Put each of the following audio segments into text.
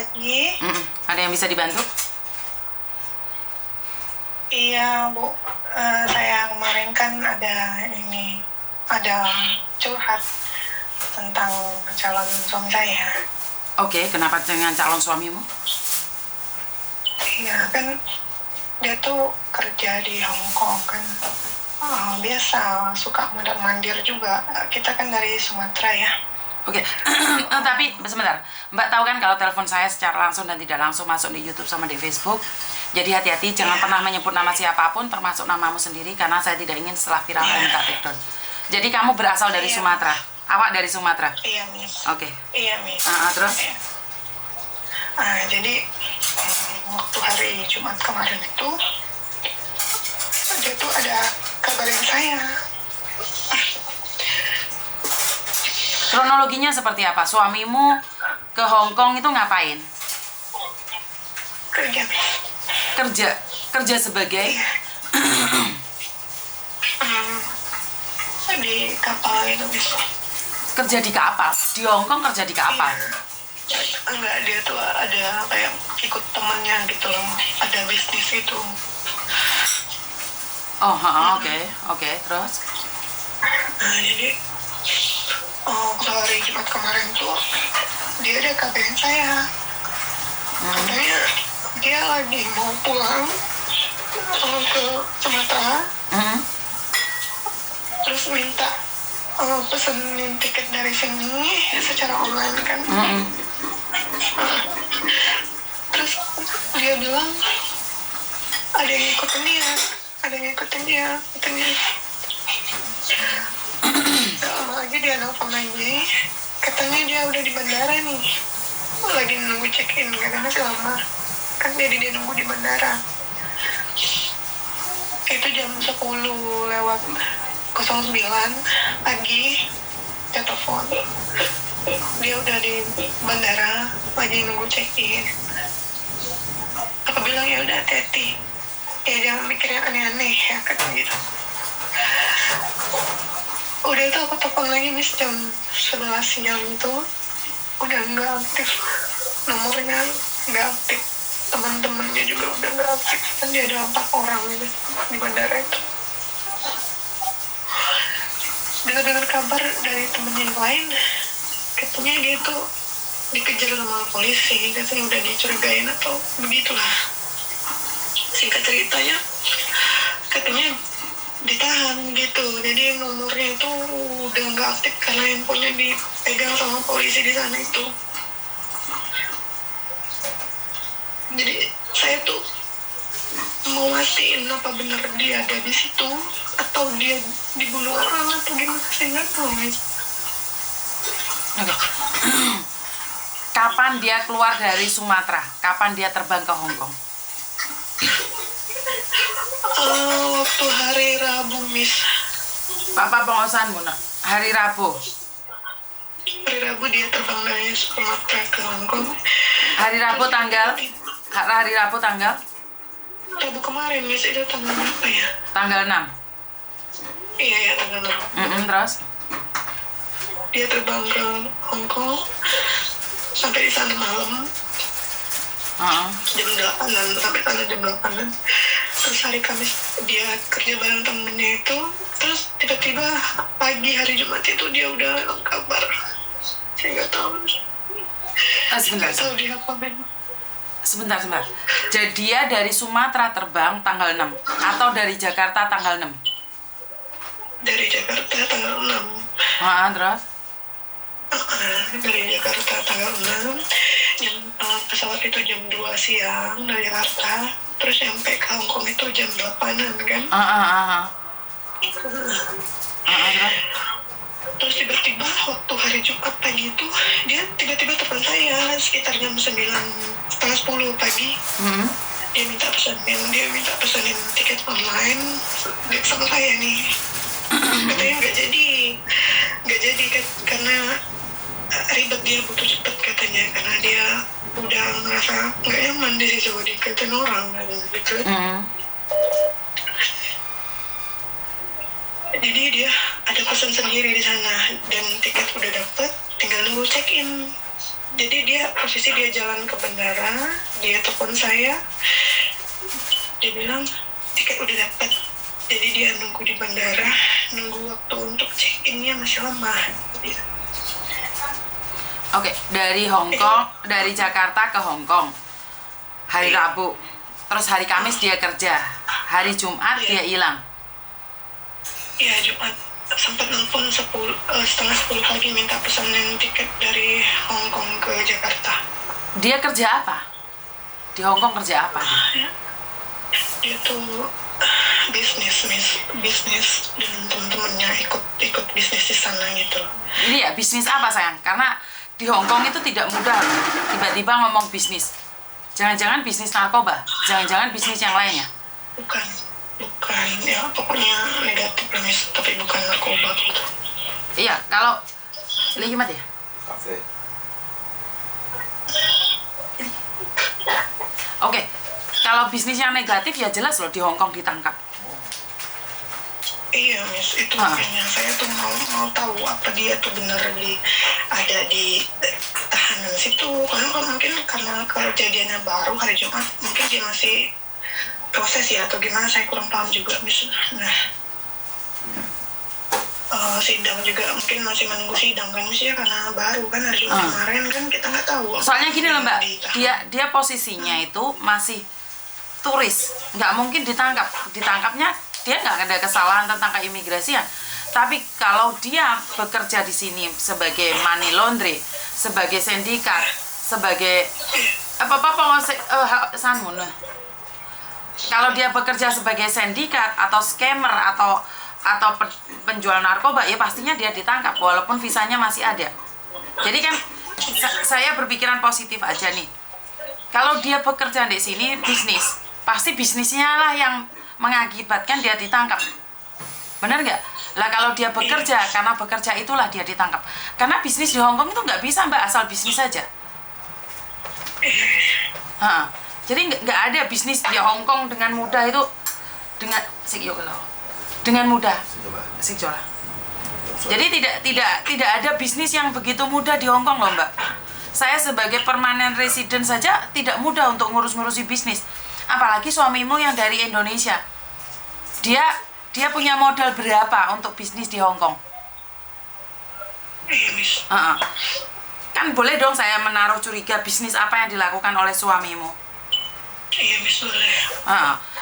pagi. Ada yang bisa dibantu? Iya, Bu. Saya kemarin kan ada curhat tentang calon suami saya. Oke, kenapa dengan calon suamimu? Iya, kan dia tuh kerja di Hong Kong kan. Biasa, suka mondar-mandir juga. Kita kan dari Sumatera ya. Oke, tapi sebentar. Mbak tahu kan kalau telepon saya secara langsung dan tidak langsung masuk di YouTube sama di Facebook. Jadi hati-hati, jangan pernah menyebut nama siapapun, termasuk namamu sendiri, karena saya tidak ingin setelah viral minta take down. Jadi kamu berasal dari Sumatera. Awak dari Sumatera? Iya, Miss. Oke. Iya, Miss. Terus? Iya. Jadi waktu hari Jumat kemarin itu, dia tuh ada kabarin saya. Kronologinya seperti apa? Suamimu ke Hong Kong itu ngapain? Kerja, Miss. Kerja sebagai? Di kapal itu, Miss. Kerja di kapal? Di Hong Kong kerja di kapal? Iya. Enggak, dia tuh ada kayak ikut temennya gitu loh. Ada bisnis itu. Oh, oke, terus? Jadi waktu hari Jumat kemarin tuh dia ada kabarin saya. Katanya dia lagi mau pulang ke Sumatera. Terus minta pesenin tiket dari sini secara online kan. Terus dia bilang ada yang ngikutin dia katanya. Lama lagi dia nelfon lagi, katanya dia udah di bandara nih, lagi nunggu check-in katanya selama kan jadi dia nunggu di bandara. Itu jam 10:09 pagi dia telepon, dia udah di bandara lagi nunggu check-in. Aku bilang ya udah hati-hati ya, jangan mikir yang aneh-aneh ya, katanya gitu. Udah itu aku telepon lagi, Miss, jam 11 siang itu udah nggak aktif, nomornya nggak aktif, teman-temannya juga udah nggak aktif, kan dia ada 4 orang gitu di bandara itu. Dengar kabar dari temennya yang lain, katanya dia tuh dikejar sama polisi, katanya udah dicurigain atau begitulah. Singkat ceritanya, katanya ditahan gitu, jadi nomornya itu udah nggak aktif karena handphonenya dipegang sama polisi di sana itu. Jadi saya tuh mau mastiin apa benar dia ada di situ atau dia dibunuh orang atau gimana, saya nggak tahu, Miss. Oke. Kapan dia keluar dari Sumatera? Kapan dia terbang ke Hong Kong? Waktu hari Rabu, Miss. Bapak pengosahan Muna. Hari Rabu. Hari Rabu dia terbang dari Sumatera ke Hong Kong. Hari Rabu tanggal? Hari Rabu tanggal? Rabu kemarin, Miss, itu tanggal berapa ya? Tanggal 6. Iya, ya, tanggal 6. Terus? Dia terbang ke Hong Kong, sampai di sana malam. Jam 8-an, sampai sana jam 8-an. Terus hari Kamis dia kerja bareng temennya itu. Terus tiba-tiba pagi hari Jumat itu dia udah kabar. Saya nggak tahu. Sebentar. Nggak tahu dia apa memang. Sebentar. Jadi dia dari Sumatera terbang tanggal 6 atau dari Jakarta tanggal 6? Dari Jakarta tanggal 6. Terus? Dari Jakarta tanggal 6. Pesawat itu jam 2 siang dari Jakarta. Terus sampai ke Hong Kong itu jam 8-an kan? Terus tiba-tiba waktu hari Jumat pagi itu dia tiba-tiba telepon saya sekitar jam 9:30 pagi. Dia minta pesenin tiket online sama saya nih. Katanya nggak jadi karena ribet, dia butuh cepet katanya, karena dia udah ngerasa nggak nyaman di situ dikatain orang gitu. Jadi dia ada pesan sendiri di sana dan tiket udah dapet, tinggal nunggu check in. Jadi posisi dia jalan ke bandara, dia telepon saya, dia bilang tiket udah dapat. Jadi dia nunggu di bandara, nunggu waktu untuk check-innya masih lama. Oke, dari Hong Kong, dari Jakarta ke Hong Kong, hari Rabu, terus hari Kamis dia kerja, hari Jumat dia hilang. Iya, Jumat sempat nelfon setengah 10 pagi minta pesanan tiket dari Hong Kong ke Jakarta. Dia kerja apa? Di Hong Kong kerja apa? Dia tuh bisnis dan teman-temannya ikut bisnis di sana gitu. Ini ya bisnis apa sayang? Karena di Hong Kong itu tidak mudah tiba-tiba ngomong bisnis. Jangan-jangan bisnis narkoba, jangan-jangan bisnis yang lainnya. Bukan, ya pokoknya negatif lah tapi bukan narkoba gitu. Iya, kalau lihat ya. Kafe. Oke, kalau bisnis yang negatif ya jelas loh di Hong Kong ditangkap. Iya, Miss, itu makanya saya tuh mau tahu apa dia tuh bener ada di tahanan situ. Karena mungkin karena kejadiannya baru hari Jumat, mungkin dia masih proses ya atau gimana, saya kurang paham juga, Miss. Nah, sidang juga mungkin masih menunggu sidang kan, Miss, ya karena baru kan hari Jumat kemarin kan kita nggak tahu. Soalnya gini loh Mbak, dia posisinya itu masih turis, nggak mungkin ditangkapnya dia nggak ada kesalahan tentang keimigrasian. Tapi kalau dia bekerja di sini sebagai money laundry, sebagai sindikat, sebagai kalau dia bekerja sebagai sindikat atau scammer atau penjual narkoba, ya pastinya dia ditangkap walaupun visanya masih ada. Jadi kan saya berpikiran positif aja nih. Kalau dia bekerja di sini bisnis, pasti bisnisnya lah yang mengakibatkan dia ditangkap. Benar nggak? Lah kalau dia bekerja, karena bekerja itulah dia ditangkap. Karena bisnis di Hong Kong itu nggak bisa Mbak, asal bisnis saja. Jadi nggak ada bisnis di Hong Kong dengan mudah itu, dengan mudah. Jadi tidak ada bisnis yang begitu mudah di Hong Kong loh Mbak. Saya sebagai permanent resident saja tidak mudah untuk ngurus-ngurusi bisnis. Apalagi suamimu yang dari Indonesia. Dia punya modal berapa untuk bisnis di Hong Kong? Kan boleh dong saya menaruh curiga bisnis apa yang dilakukan oleh suamimu. Iya, Miss, boleh.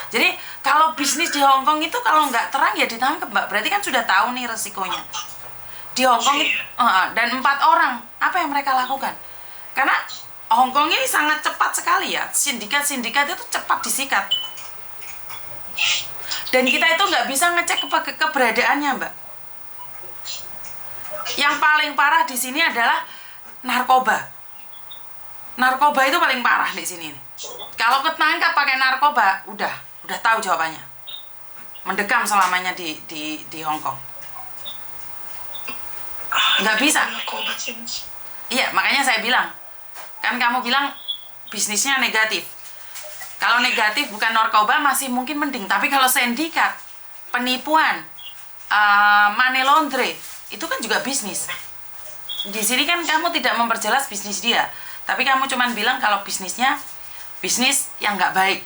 Jadi kalau bisnis di Hong Kong itu kalau nggak terang ya ditangkap Mbak. Berarti kan sudah tahu nih resikonya. Di Hong Kong dan 4 orang, apa yang mereka lakukan? Karena Hong Kong ini sangat cepat sekali ya. Sindikat-sindikat itu cepat disikat. Dan kita itu nggak bisa ngecek keberadaannya, Mbak. Yang paling parah di sini adalah narkoba. Narkoba itu paling parah di sini. Kalau ketangkap pakai narkoba, udah tahu jawabannya. Mendekam selamanya di Hong Kong. Nggak bisa. Iya, makanya saya bilang. Kan kamu bilang bisnisnya negatif. Kalau negatif bukan narkoba masih mungkin mending. Tapi kalau sindikat, penipuan, money laundry, itu kan juga bisnis. Di sini kan kamu tidak memperjelas bisnis dia. Tapi kamu cuma bilang kalau bisnisnya bisnis yang nggak baik.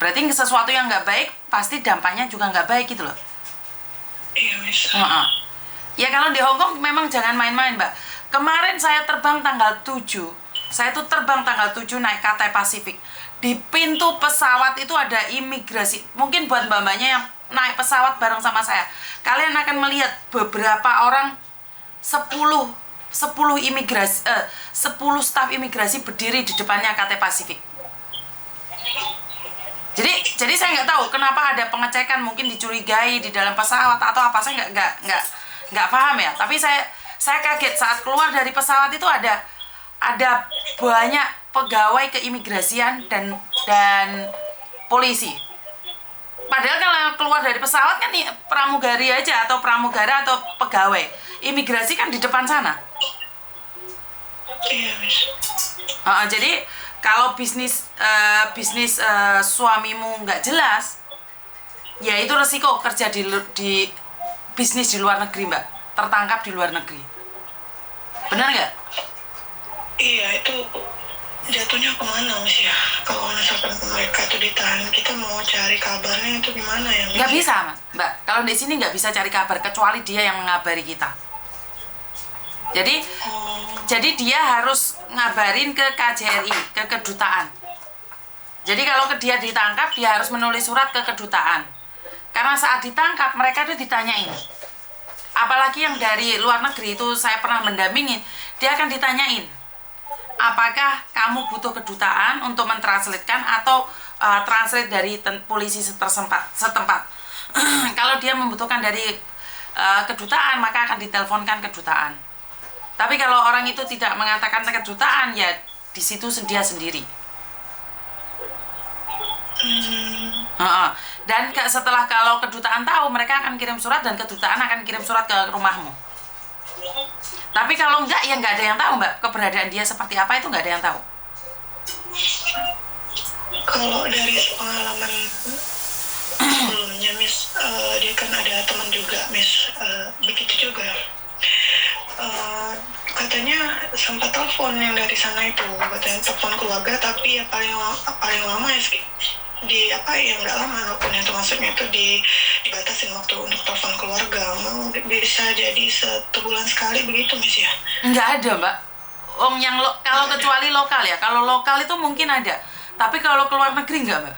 Berarti sesuatu yang nggak baik pasti dampaknya juga nggak baik gitu loh. Iya, Miss. Ya kalau di Hong Kong memang jangan main-main, Mbak. Kemarin saya terbang tanggal 7. Saya tuh terbang tanggal 7 naik Cathay Pacific. Di pintu pesawat itu ada imigrasi. Mungkin buat mbak-mbaknya yang naik pesawat bareng sama saya, kalian akan melihat beberapa orang 10 staf imigrasi berdiri di depannya Cathay Pacific. Jadi saya nggak tahu kenapa ada pengecekan, mungkin dicurigai di dalam pesawat atau apa, saya nggak paham ya. Tapi saya kaget saat keluar dari pesawat itu ada banyak pegawai keimigrasian dan polisi. Padahal kalau keluar dari pesawat kan nih pramugari aja atau pramugara atau pegawai. Imigrasi kan di depan sana. Iya, Miss. Jadi kalau bisnis suamimu nggak jelas, ya itu resiko kerja di bisnis di luar negeri, Mbak. Tertangkap di luar negeri. Benar nggak? jatuhnya kemana Miss ya? Kalau misalkan mereka tuh ditahan, kita mau cari kabarnya itu gimana ya Miss? Nggak bisa Mbak, kalau di sini nggak bisa cari kabar kecuali dia yang mengabari kita. Jadi dia harus ngabarin ke KJRI, ke kedutaan. Jadi kalau dia ditangkap, dia harus menulis surat ke kedutaan. Karena saat ditangkap, mereka itu ditanyain. Apalagi yang dari luar negeri itu saya pernah mendampingi, dia akan ditanyain, apakah kamu butuh kedutaan untuk mentranslatekan atau translate dari polisi setempat. Kalau dia membutuhkan dari kedutaan, maka akan diteleponkan kedutaan. Tapi kalau orang itu tidak mengatakan kedutaan, ya di situ dia sendiri. Dan setelah kalau kedutaan tahu, mereka akan kirim surat dan kedutaan akan kirim surat ke rumahmu. Tapi kalau enggak, ya nggak ada yang tahu Mbak, keberadaan dia seperti apa itu nggak ada yang tahu. Kalau dari pengalaman sebelumnya Miss, dia kan ada teman juga Miss, begitu juga. Katanya sempat telepon yang dari sana itu, katanya telepon keluarga, tapi ya paling lama ya di yang nggak lama walaupun itu maksudnya itu dibatasin waktu untuk telepon keluarga, bisa jadi 1 bulan sekali begitu Miss ya? Nggak ada Mbak. Kalau kecuali lokal ya, kalau lokal itu mungkin ada, tapi kalau keluar negeri nggak Mbak.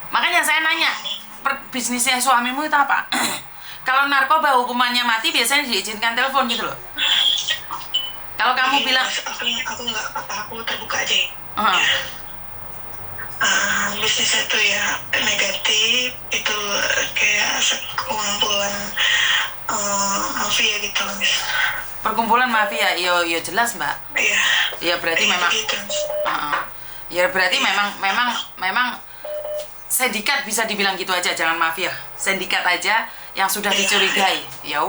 Makanya saya nanya, bisnisnya suamimu itu apa? Kalau narkoba hukumannya mati, biasanya diizinkan telepon gitu loh. Kalau kamu bilang aku nggak apa-apa, aku terbuka aja. Bisnisnya tuh ya negatif, itu kayak sekumpulan mafia gitu loh Miss. Perkumpulan mafia, yo jelas Mbak. Iya. Ya berarti memang. Gitu. Ya berarti memang sindikat, bisa dibilang gitu aja, jangan mafia. Sindikat aja yang sudah dicurigai. Ya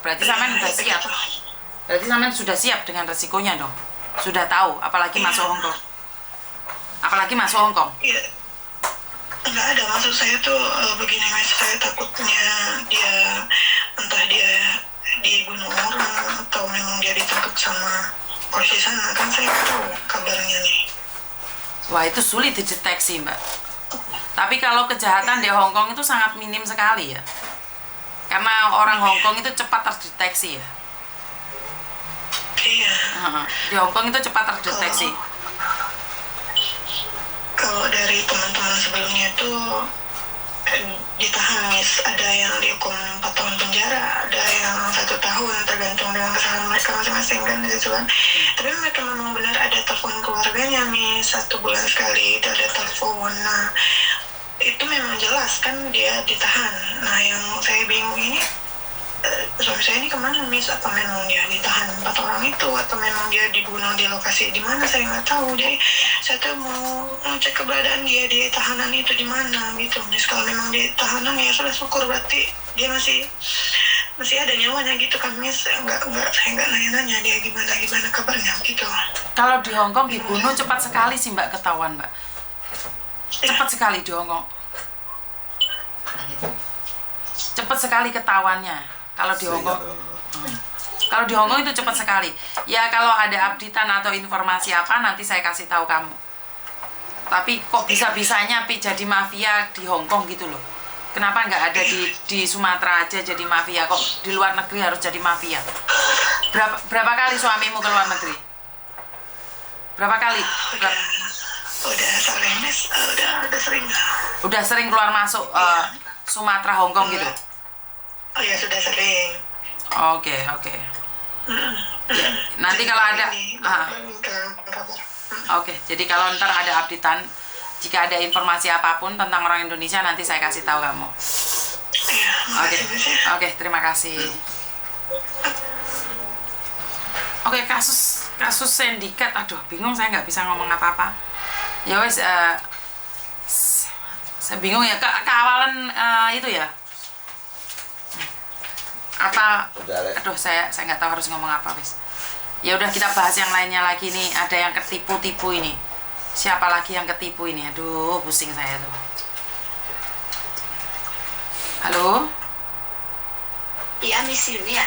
berarti sampean sudah siap. Berarti sampean sudah siap dengan resikonya dong. Sudah tahu, apalagi masuk Hongkong. Iya. Enggak ada, maksud saya tuh begini Mas, saya takutnya entah dia dibunuh orang atau memang dia ditangkap sama polisi sana, kan saya nggak tahu kabarnya nih. Wah, itu sulit dideteksi Mbak. Tapi kalau kejahatan di Hongkong itu sangat minim sekali ya. Karena orang Hongkong itu cepat terdeteksi ya. Iya. Di Hongkong itu cepat terdeteksi. Kalau dari teman-teman sebelumnya itu ditahan Miss, ada yang dihukum 4 tahun penjara, ada yang 1 tahun, tergantung dengan kesalahan mereka masing-masing kan gitu kan. Tapi mereka memang benar ada telepon keluarganya Miss, 1 bulan sekali itu ada telepon. Nah itu memang jelas kan dia ditahan. Nah yang saya bingung ini, suami saya ini kemana Miss? Atau memang dia ditahan 4 orang itu, atau memang dia dibunuh di lokasi di mana, saya nggak tahu. Jadi saya tuh mau cek keberadaan dia di tahanan itu di mana gitu Miss. Kalau memang di tahanan ya sudah syukur, berarti dia masih ada nyawanya gitu kan Miss. Saya nggak nanya-nanya dia gimana kabarnya gitu. Kalau di Hongkong dibunuh cepat sekali sih Mbak, ketahuan Mbak. Cepat sekali di Hongkong. Cepat sekali ketahuannya. Kalau di Hongkong, itu cepat sekali. Ya kalau ada updatean atau informasi apa, nanti saya kasih tahu kamu. Tapi kok bisa-bisanya jadi mafia di Hongkong gitu loh? Kenapa nggak ada di Sumatera aja jadi mafia? Kok di luar negeri harus jadi mafia? Berapa kali suamimu ke luar negeri? Berapa kali? Udah sering Miss, udah sering. Udah sering keluar masuk Sumatera, Hongkong gitu? Oh ya sudah sering. Oke. Ya, nanti kalau ada Oke, jadi kalau ntar ada updatean, jika ada informasi apapun tentang orang Indonesia, nanti saya kasih tahu kamu. Oke, terima kasih. Oke, kasus sindikat, aduh bingung, saya nggak bisa ngomong apa-apa. Ya wes, saya bingung ya, keawalan itu ya. Aduh saya nggak tahu harus ngomong apa wes. Ya udah, kita bahas yang lainnya lagi nih. Ada yang ketipu ini. Siapa lagi yang ketipu ini? Aduh, pusing saya tuh. Halo? Iya, Miss Yunia.